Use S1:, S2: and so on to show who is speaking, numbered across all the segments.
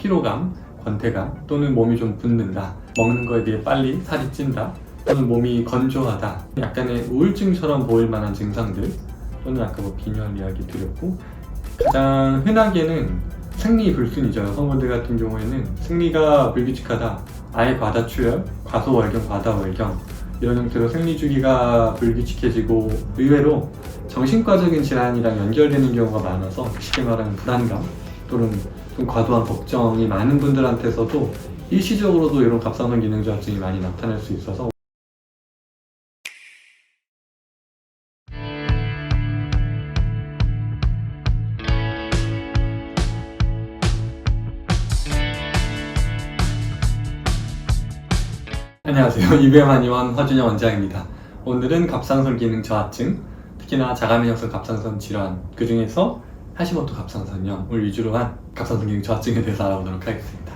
S1: 피로감, 권태감 또는 몸이 좀 붓는다, 먹는 거에 비해 빨리 살이 찐다 또는 몸이 건조하다, 약간의 우울증처럼 보일 만한 증상들 또는 아까 빈혈 이야기 드렸고, 가장 흔하게는 생리 불순이죠. 여성분들 같은 경우에는 생리가 불규칙하다, 아예 과다출혈, 과소월경, 과다월경 이런 형태로 생리 주기가 불규칙해지고 의외로 정신과적인 질환이랑 연결되는 경우가 많아서 쉽게 말하는 불안감 또는 좀 과도한 걱정이 많은 분들한테서도 일시적으로도 이런 갑상선 기능 저하증이 많이 나타날 수 있어서 안녕하세요. 이배만의원 허준영 원장입니다. 오늘은 갑상선 기능 저하증, 특히나 자가면역성 갑상선 질환, 그 중에서 하시모토 갑상선염을 위주로 한 갑상선 기능 저하증에 대해서 알아보도록 하겠습니다.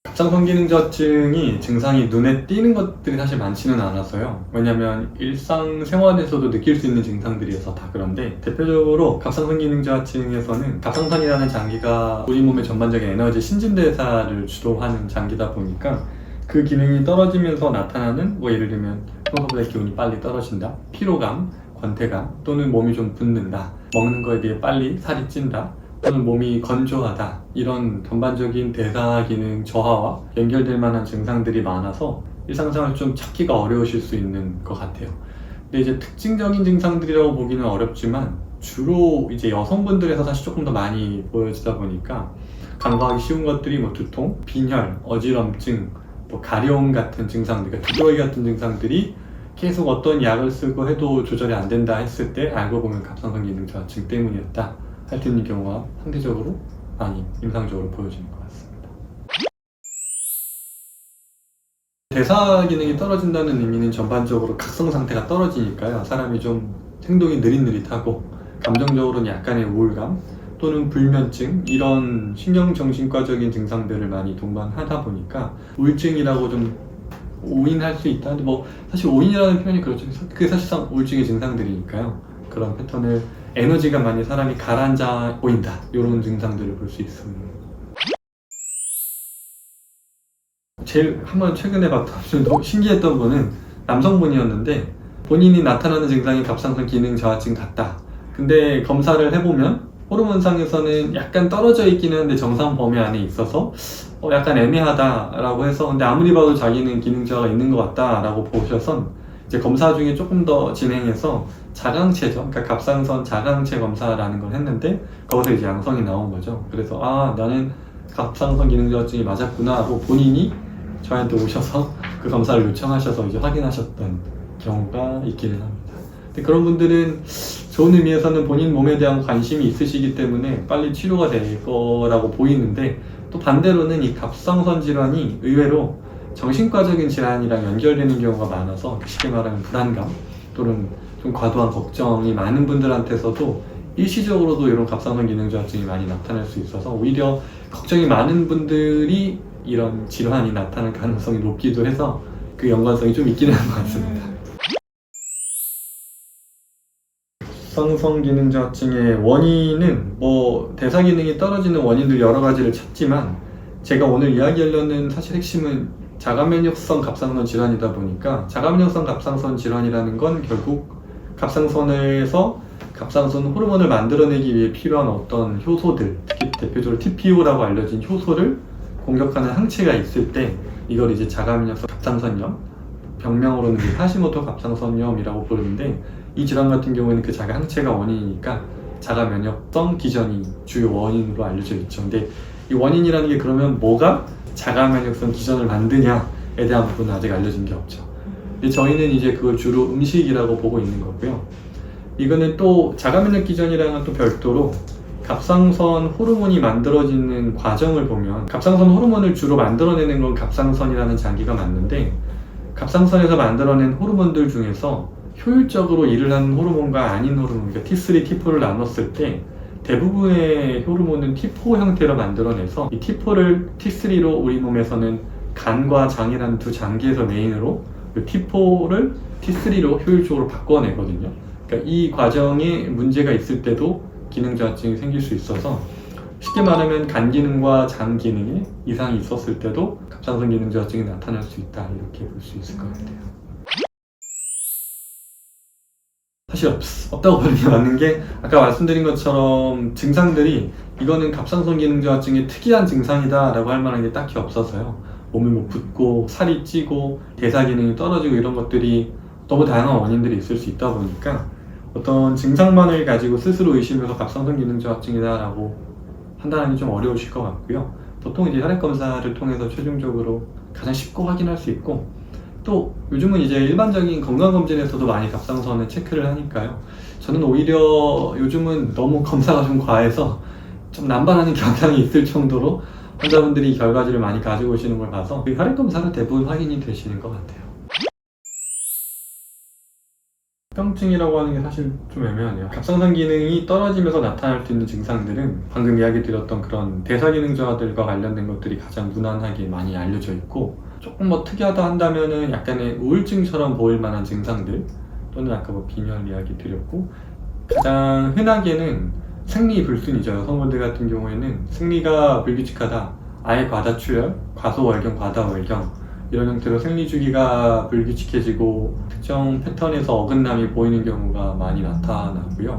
S1: 갑상선 기능 저하증이 증상이 눈에 띄는 것들이 사실 많지는 않아서요. 왜냐면 일상생활에서도 느낄 수 있는 증상들이어서 다 그런데, 대표적으로 갑상선 기능 저하증에서는 갑상선이라는 장기가 우리 몸의 전반적인 에너지 신진대사를 주도하는 장기다 보니까 그 기능이 떨어지면서 나타나는 예를 들면 평소보다 기운이 빨리 떨어진다, 피로감, 권태감 또는 몸이 좀 붓는다, 먹는 거에 비해 빨리 살이 찐다 또는 몸이 건조하다, 이런 전반적인 대사 기능 저하와 연결될 만한 증상들이 많아서 일상생활 좀 찾기가 어려우실 수 있는 것 같아요. 근데 이제 특징적인 증상들이라고 보기는 어렵지만 주로 이제 여성분들에서 사실 조금 더 많이 보여지다 보니까 간과하기 쉬운 것들이 두통, 빈혈, 어지럼증, 가려움 같은 증상들, 그러니까 두드러기 같은 증상들이 계속 어떤 약을 쓰고 해도 조절이 안 된다 했을 때 알고 보면 갑상선 기능 저하증 때문이었다 할 수 있는 경우가 상대적으로 많이 임상적으로 보여지는 것 같습니다. 대사 기능이 떨어진다는 의미는 전반적으로 각성 상태가 떨어지니까요. 사람이 좀 행동이 느릿느릿하고 감정적으로는 약간의 우울감 또는 불면증, 이런 신경정신과적인 증상들을 많이 동반하다 보니까 우울증이라고 좀 오인할 수 있다. 근데 사실 오인이라는 표현이 그렇죠. 그게 사실상 우울증의 증상들이니까요. 그런 패턴을 에너지가 많이 사람이 가라앉아 보인다, 이런 증상들을 볼 수 있습니다. 제일 한번 최근에 봤던 좀 신기했던 분은 남성분이었는데, 본인이 나타나는 증상이 갑상선 기능 저하증 같다. 근데 검사를 해보면 호르몬상에서는 약간 떨어져 있기는 한데 정상 범위 안에 있어서 약간 애매하다라고 해서, 근데 아무리 봐도 자기는 기능 저하가 있는 것 같다라고 보셔서 이제 검사 중에 조금 더 진행해서 자강체죠. 그러니까 갑상선 자강체 검사라는 걸 했는데 거기서 이제 양성이 나온 거죠. 그래서 나는 갑상선 기능 저하증이 맞았구나 하고 본인이 저한테 오셔서 그 검사를 요청하셔서 이제 확인하셨던 경우가 있기는 합니다. 근데 그런 분들은 좋은 의미에서는 본인 몸에 대한 관심이 있으시기 때문에 빨리 치료가 될 거라고 보이는데, 또 반대로는 이 갑상선 질환이 의외로 정신과적인 질환이랑 연결되는 경우가 많아서 쉽게 말하는 불안감 또는 좀 과도한 걱정이 많은 분들한테서도 일시적으로도 이런 갑상선 기능 저하증이 많이 나타날 수 있어서 오히려 걱정이 많은 분들이 이런 질환이 나타날 가능성이 높기도 해서 그 연관성이 좀 있기는 한 것 같습니다. 갑상선 기능 저하증의 원인은 대사 기능이 떨어지는 원인들 여러 가지를 찾지만, 제가 오늘 이야기하려는 사실 핵심은 자가면역성 갑상선 질환이다 보니까, 자가면역성 갑상선 질환이라는 건 결국 갑상선에서 갑상선 호르몬을 만들어내기 위해 필요한 어떤 효소들, 특히 대표적으로 TPO라고 알려진 효소를 공격하는 항체가 있을 때 이걸 이제 자가면역성 갑상선염, 병명으로는 하시모토 갑상선염이라고 부르는데, 이 질환 같은 경우에는 그 자가 항체가 원인이니까 자가면역성 기전이 주요 원인으로 알려져 있죠. 근데 이 원인이라는 게 그러면 뭐가 자가면역성 기전을 만드냐에 대한 부분은 아직 알려진 게 없죠. 근데 저희는 이제 그걸 주로 음식이라고 보고 있는 거고요. 이거는 또 자가면역 기전이랑은 또 별도로 갑상선 호르몬이 만들어지는 과정을 보면, 갑상선 호르몬을 주로 만들어내는 건 갑상선이라는 장기가 맞는데, 갑상선에서 만들어낸 호르몬들 중에서 효율적으로 일을 하는 호르몬과 아닌 호르몬, 그러니까 T3, T4를 나눴을 때 대부분의 호르몬은 T4 형태로 만들어내서 이 T4를 T3로 우리 몸에서는 간과 장이라는 두 장기에서 메인으로 T4를 T3로 효율적으로 바꿔내거든요. 그러니까 이 과정에 문제가 있을 때도 기능 저하증이 생길 수 있어서 쉽게 말하면 간 기능과 장 기능에 이상이 있었을 때도 갑상선 기능 저하증이 나타날 수 있다, 이렇게 볼 수 있을 것 같아요. 사실 없다고 보는 게 맞는 게, 아까 말씀드린 것처럼 증상들이 이거는 갑상선 기능 저하증의 특이한 증상이다 라고 할 만한 게 딱히 없어서요. 몸이 뭐 붓고 살이 찌고 대사 기능이 떨어지고 이런 것들이 너무 다양한 원인들이 있을 수 있다 보니까 어떤 증상만을 가지고 스스로 의심해서 갑상선 기능 저하증이다 라고 판단하기 좀 어려우실 것 같고요. 보통 이제 혈액 검사를 통해서 최종적으로 가장 쉽고 확인할 수 있고, 또 요즘은 이제 일반적인 건강검진에서도 많이 갑상선을 체크를 하니까요. 저는 오히려 요즘은 너무 검사가 좀 과해서 좀 난발하는 경향이 있을 정도로 환자분들이 결과지를 많이 가지고 오시는 걸 봐서 그 혈액 검사로 대부분 확인이 되시는 것 같아요. 합병증이라고 하는 게 사실 좀 애매하네요. 갑상선 기능이 떨어지면서 나타날 수 있는 증상들은 방금 이야기 드렸던 그런 대사 기능 저하들과 관련된 것들이 가장 무난하게 많이 알려져 있고, 조금 뭐 특이하다 한다면은 약간의 우울증처럼 보일 만한 증상들, 또는 아까 뭐 빈혈 이야기 드렸고, 가장 흔하게는 생리 불순이죠. 여성분들 같은 경우에는 생리가 불규칙하다, 아예 과다출혈, 과소월경, 과다월경 이런 형태로 생리 주기가 불규칙해지고 특정 패턴에서 어긋남이 보이는 경우가 많이 나타나고요.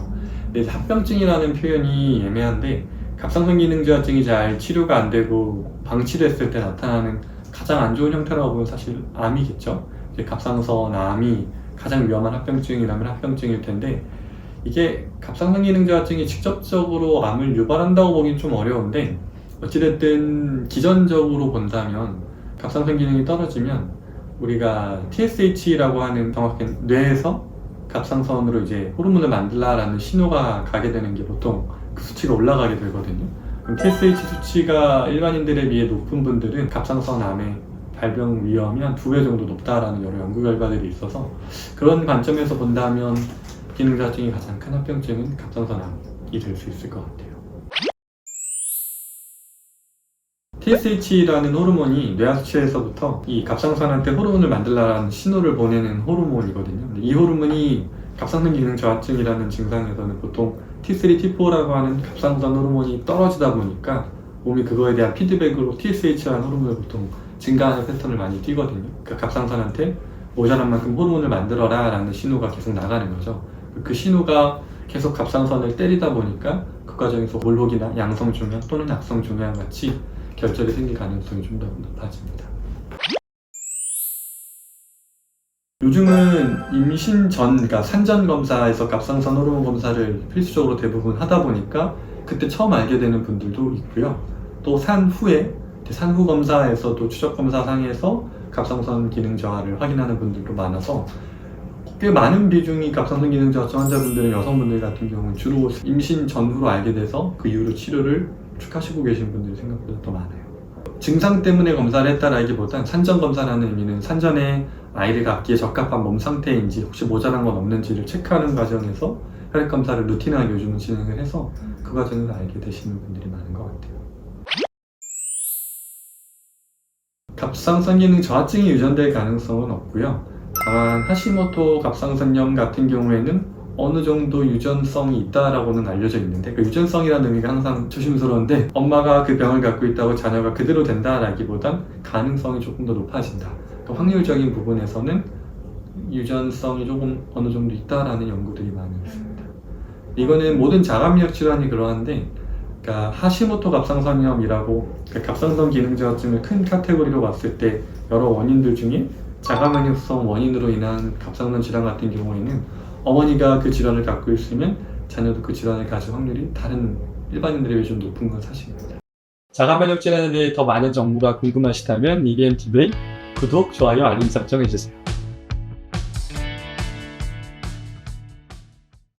S1: 근데 합병증이라는 표현이 애매한데, 갑상선 기능 저하증이 잘 치료가 안 되고 방치됐을 때 나타나는 가장 안 좋은 형태라고 보면 사실 암이겠죠. 이제 갑상선 암이 가장 위험한 합병증이라면 합병증일 텐데, 이게 갑상선 기능 저하증이 직접적으로 암을 유발한다고 보긴 좀 어려운데, 어찌됐든 기전적으로 본다면 갑상선 기능이 떨어지면 우리가 TSH라고 하는 정확히 뇌에서 갑상선으로 이제 호르몬을 만들라라는 신호가 가게 되는 게 보통 그 수치가 올라가게 되거든요. 그럼 TSH 수치가 일반인들에 비해 높은 분들은 갑상선 암의 발병 위험이 한 2배 정도 높다라는 여러 연구 결과들이 있어서, 그런 관점에서 본다면 기능 저하증이 가장 큰 합병증은 갑상선 암이 될 수 있을 것 같아요. TSH라는 호르몬이 뇌하수체에서부터 이 갑상선한테 호르몬을 만들라는 신호를 보내는 호르몬이거든요. 이 호르몬이 갑상선 기능 저하증이라는 증상에서는 보통 T3, T4라고 하는 갑상선 호르몬이 떨어지다 보니까 몸이 그거에 대한 피드백으로 TSH라는 호르몬을 보통 증가하는 패턴을 많이 띠거든요. 그러니까 갑상선한테 모자란 만큼 호르몬을 만들어라 라는 신호가 계속 나가는 거죠. 그 신호가 계속 갑상선을 때리다 보니까 그 과정에서 몰록이나 양성종양 또는 악성종양 같이 결절이 생길 가능성이 좀 더 높아집니다. 요즘은 임신 전, 그러니까 산전 검사에서 갑상선 호르몬 검사를 필수적으로 대부분 하다 보니까 그때 처음 알게 되는 분들도 있고요. 또 산후에, 산후 검사에서도 추적 검사 상에서 갑상선 기능 저하를 확인하는 분들도 많아서 꽤 많은 비중이 갑상선 기능 저하증 환자분들은 여성분들 같은 경우는 주로 임신 전후로 알게 돼서 그 이후로 치료를 쭉 하시고 계신 분들이 생각보다 더 많아요. 증상 때문에 검사를 했다라기보단 산전 검사라는 의미는 산전에 아이를 갖기에 적합한 몸 상태인지 혹시 모자란 건 없는지를 체크하는 과정에서 혈액 검사를 루틴하게 요즘은 진행을 해서 그 과정을 알게 되시는 분들이 많은 것 같아요. 갑상선 기능 저하증이 유전될 가능성은 없고요. 다만 하시모토 갑상선염 같은 경우에는 어느 정도 유전성이 있다라고는 알려져 있는데, 그 유전성이라는 의미가 항상 조심스러운데, 엄마가 그 병을 갖고 있다고 자녀가 그대로 된다라기보단 가능성이 조금 더 높아진다. 그 확률적인 부분에서는 유전성이 조금 어느 정도 있다라는 연구들이 많이 있습니다. 이거는 모든 자가면역 질환이 그러한데, 그러니까 하시모토 갑상선염이라고 갑상선 기능 저하증을 큰 카테고리로 봤을 때 여러 원인들 중에 자가면역성 원인으로 인한 갑상선 질환 같은 경우에는 어머니가 그 질환을 갖고 있으면 자녀도 그 질환을 가질 확률이 다른 일반인들에 비해 좀 높은 건 사실입니다. 자가면역 질환에 대해 더 많은 정보가 궁금하시다면 EBM TV의 구독, 좋아요, 알림 설정 해주세요.